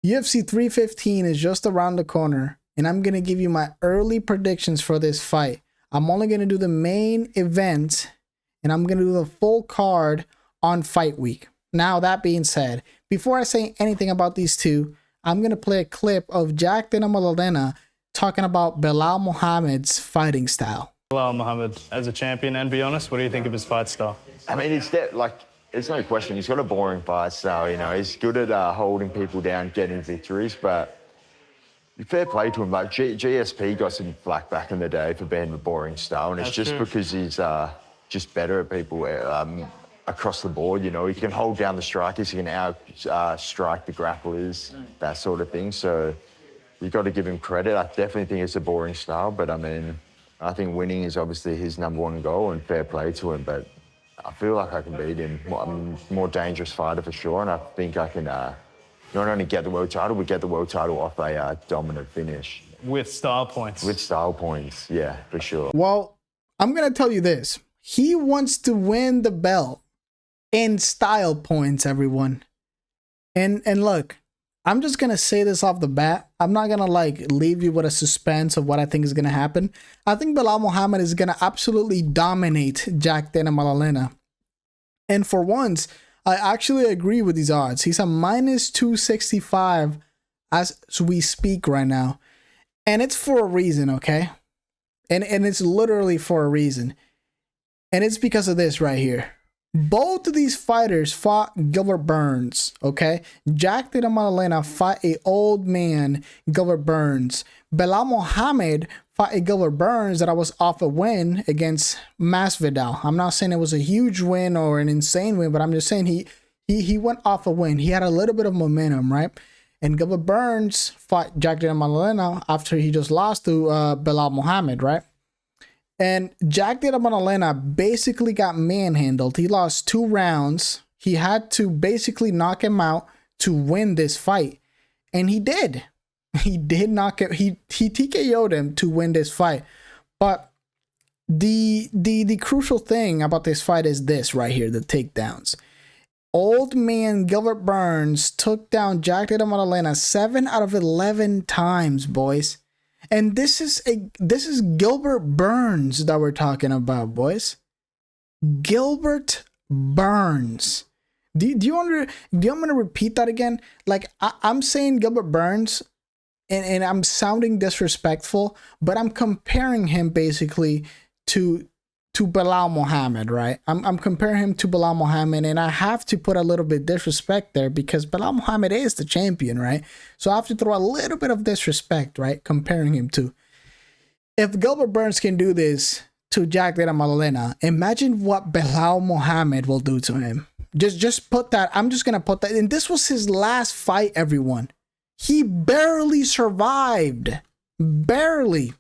UFC 315 is just around the corner, and I'm going to give you my early predictions for this fight. I'm only going to do the main event, and I'm going to do the full card on fight week. Now, that being said, before I say anything about these two, I'm going to play a clip of Della Maddalena talking about Belal Muhammad's fighting style. Belal Muhammad, as a champion, and be honest, what do you think of his fight style? I mean, it's that, like, there's no question. He's got a boring fight style, you know. He's good at holding people down, getting victories, but fair play to him. Like, GSP got some flack back in the day for being a boring style, and it's just because he's just better at people across the board, you know. He can hold down the strikers, he can out-strike the grapplers, that sort of thing. So you've got to give him credit. I definitely think it's a boring style, but, I mean, I think winning is obviously his #1 goal, and fair play to him, but I feel like I can beat him. I'm a more dangerous fighter for sure, and I think I can not only get the world title, but get the world title off a dominant finish. With style points. With style points, yeah, for sure. Well, I'm going to tell you this. He wants to win the belt in style points, everyone. And look, I'm just going to say this off the bat. I'm not going to like leave you with a suspense of what I think is going to happen. I think Belal Muhammad is going to absolutely dominate Della Maddalena. And for once, I actually agree with these odds. He's a -265 as we speak right now. And it's for a reason, okay? And it's literally for a reason. And it's because of this right here. Both of these fighters fought Gilbert Burns, okay? Della Maddalena fought a old man, Gilbert Burns. Belal Muhammad fought a Gilbert Burns that I was off a win against Masvidal. I'm not saying it was a huge win or an insane win, but I'm just saying he went off a win. He had a little bit of momentum, right? And Gilbert Burns fought Della Maddalena after he just lost to Belal Muhammad, right? And Della Maddalena basically got manhandled. He lost 2 rounds. He had to basically knock him out to win this fight. And he did. He did knock it. He TKO'd him to win this fight. But the crucial thing about this fight is this right here, the takedowns. Old man Gilbert Burns took down Della Maddalena 7 out of 11 times, boys. And this is Gilbert Burns that we're talking about, boys. Gilbert Burns. Do you want me to repeat that again? Like, I'm saying Gilbert Burns, and I'm sounding disrespectful, but I'm comparing him basically to Belal Muhammad, right? I'm comparing him to Belal Muhammad, and I have to put a little bit disrespect there because Belal Muhammad is the champion, right? So I have to throw a little bit of disrespect, right? Comparing him to. If Gilbert Burns can do this to Della Maddalena, imagine what Belal Muhammad will do to him. Just put that. I'm just gonna put that. And this was his last fight, everyone. He barely survived, barely.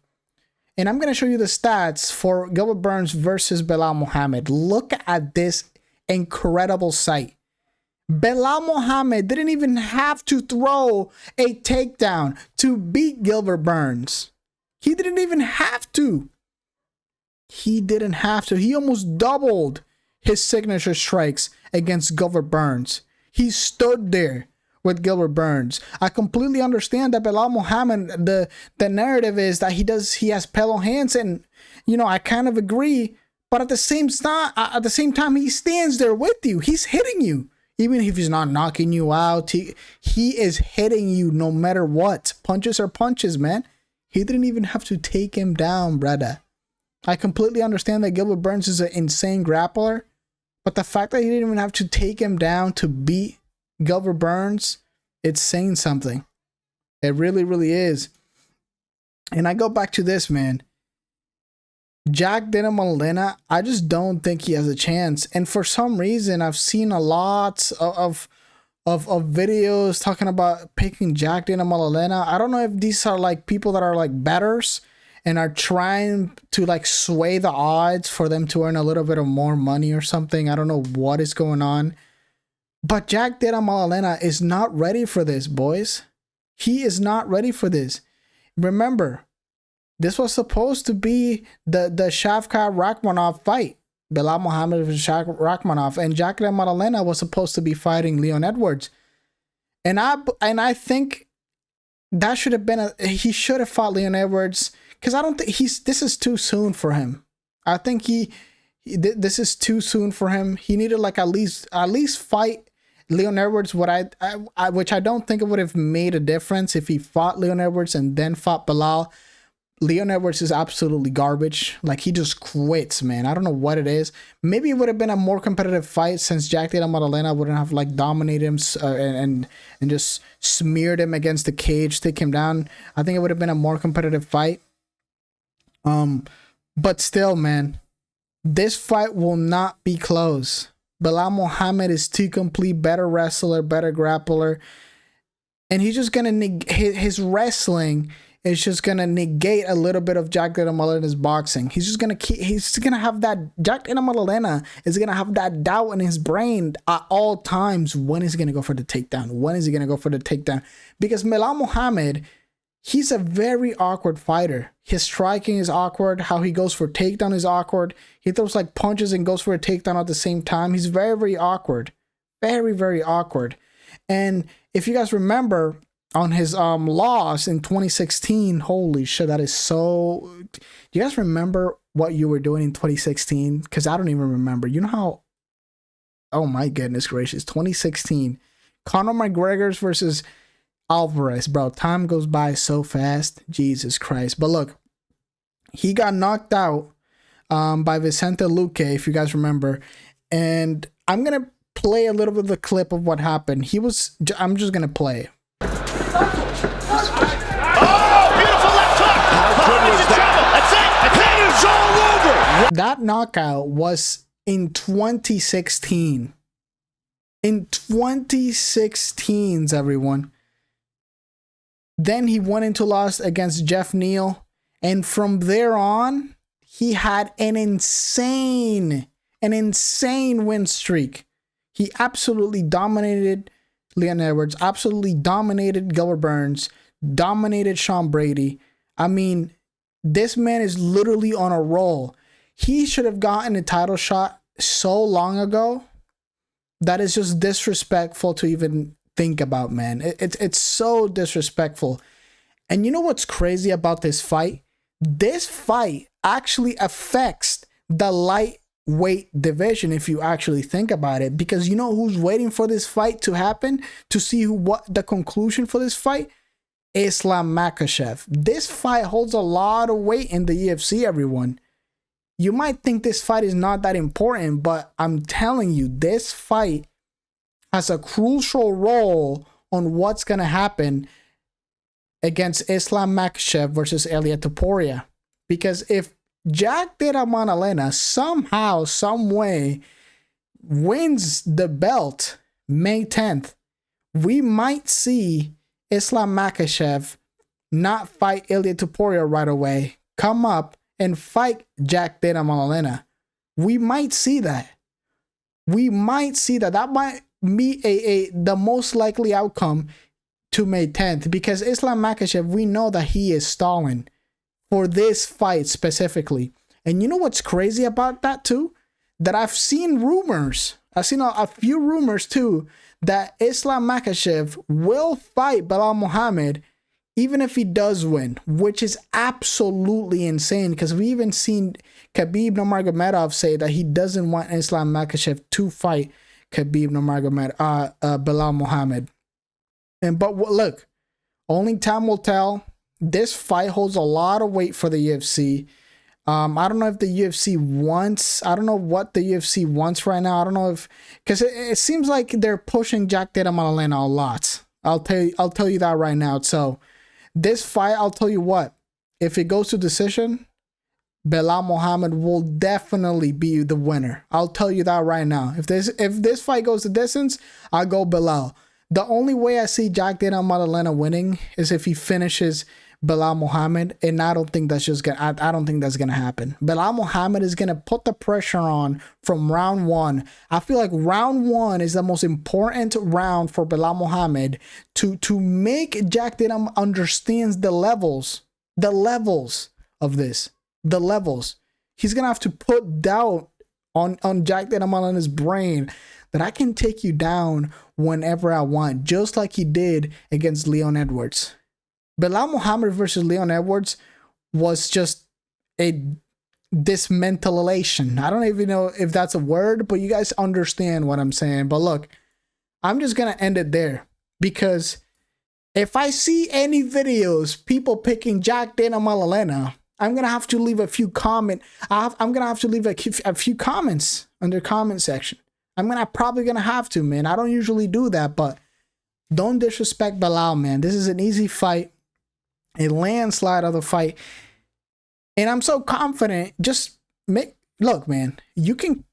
And I'm going to show you the stats for Gilbert Burns versus Belal Muhammad. Look at this incredible sight. Belal Muhammad didn't even have to throw a takedown to beat Gilbert Burns. He didn't even have to. He didn't have to. He almost doubled his signature strikes against Gilbert Burns. He stood there with Gilbert Burns. I completely understand that Belal Muhammad, the narrative is that he has pillow hands, and you know, I kind of agree, but at the same time he stands there with you. He's hitting you. Even if he's not knocking you out, he is hitting you no matter what. Punches are punches, man. He didn't even have to take him down, brother. I completely understand that Gilbert Burns is an insane grappler, but the fact that he didn't even have to take him down to beat Gilbert Burns, it's saying something. It really, really is. And I go back to this, man. Della Maddalena, I just don't think he has a chance. And for some reason, I've seen a lot of videos talking about picking Della Maddalena. I don't know if these are like people that are like bettors and are trying to like sway the odds for them to earn a little bit of more money or something. I don't know what is going on. But Della Maddalena is not ready for this, boys. He is not ready for this. Remember, this was supposed to be the Shavkat Rakhmonov fight. Belal Muhammad versus Shavkat Rakhmonov. And Della Maddalena was supposed to be fighting Leon Edwards. And I think that should have been he should have fought Leon Edwards, because I don't think this is too soon for him. I think this is too soon for him. He needed like at least fight Leon Edwards. Which I don't think it would have made a difference if he fought Leon Edwards and then fought Belal. Leon Edwards is absolutely garbage. Like, he just quits, man. I don't know what it is. Maybe it would have been a more competitive fight, since Jack Della Maddalena wouldn't have like dominated him and just smeared him against the cage, take him down. I think it would have been a more competitive fight. But still, man, this fight will not be close. Belal Muhammad is too complete, better wrestler, better grappler, and he's just gonna his wrestling is just gonna negate a little bit of Jack Della Maddalena's boxing. He's gonna have that. Jack Della Maddalena is gonna have that doubt in his brain at all times. When is he gonna go for the takedown? When is he gonna go for the takedown? Because Belal Muhammad, he's a very awkward fighter. His striking is awkward. How he goes for takedown is awkward. He throws like punches and goes for a takedown at the same time. He's very, very awkward. Very, very awkward. And if you guys remember, on his loss in 2016, holy shit, that is so... Do you guys remember what you were doing in 2016? Because I don't even remember. You know how... Oh my goodness gracious. 2016. Conor McGregor versus Alvarez. Bro, time goes by so fast. Jesus Christ. But look, he got knocked out by Vicente Luque, if you guys remember. And I'm going to play a little bit of the clip of what happened. I'm just going to play it. That knockout was in 2016. In 2016, everyone. Then he went into loss against Jeff Neal. And from there on, he had an insane win streak. He absolutely dominated Leon Edwards, absolutely dominated Gilbert Burns, dominated Sean Brady. I mean, this man is literally on a roll. He should have gotten a title shot so long ago. That is just disrespectful to even think about, man. It's so disrespectful. And you know what's crazy about this fight? This fight actually affects the lightweight division, if you actually think about it. Because you know who's waiting for this fight to happen? To see what the conclusion for this fight? Islam Makhachev. This fight holds a lot of weight in the UFC, everyone. You might think this fight is not that important, but I'm telling you, this fight has a crucial role on what's going to happen against Islam Makhachev versus Ilia Topuria. Because if Jack Della Maddalena somehow, some way wins the belt May 10th, we might see Islam Makhachev not fight Ilia Topuria right away, come up and fight Jack Della Maddalena. We might see that. That might be the most likely outcome to May 10th, because Islam Makhachev, we know that he is stalling for this fight specifically. And you know what's crazy about that too? That I've seen rumors. I've seen a few rumors too that Islam Makhachev will fight Belal Muhammad even if he does win, which is absolutely insane, because we even seen Khabib Nurmagomedov say that he doesn't want Islam Makhachev to fight Khabib Nurmagomedov, Belal Muhammad. But look, only time will tell. This fight holds a lot of weight for the UFC. I don't know if the UFC wants. I don't know what the UFC wants right now. I don't know if, because it seems like they're pushing Jack Della Maddalena a lot. I'll tell you that right now. So this fight, I'll tell you what. If it goes to decision, Belal Muhammad will definitely be the winner. I'll tell you that right now. If this fight goes to distance, I'll go Belal. The only way I see Jack Della Maddalena winning is if he finishes Belal Muhammad, and I don't think that's gonna happen. Belal Muhammad is gonna put the pressure on from round one. I feel like round one is the most important round for Belal Muhammad to make Jack Della understands the levels of this. The levels. He's gonna have to put doubt on Jack Della Madalena's brain that I can take you down whenever I want, just like he did against Leon Edwards. Belal Muhammad versus Leon Edwards was just a dismantleation. I don't even know if that's a word, but you guys understand what I'm saying. But look, I'm just going to end it there, because if I see any videos, people picking Jack Dana Maddalena, I'm going to have to leave a few comments. I'm going to have to leave a few comments under comment section. Probably going to have to, man. I don't usually do that, but don't disrespect Belal, man. This is an easy fight, a landslide of the fight. And I'm so confident. Look, man, you can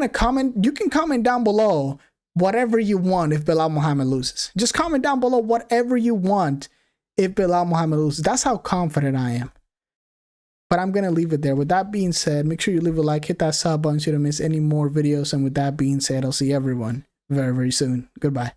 comment down below whatever you want if Belal Muhammad loses. Just comment down below whatever you want if Belal Muhammad loses. That's how confident I am. But I'm going to leave it there. With that being said, make sure you leave a like, hit that sub button so you don't miss any more videos. And with that being said, I'll see everyone very, very soon. Goodbye.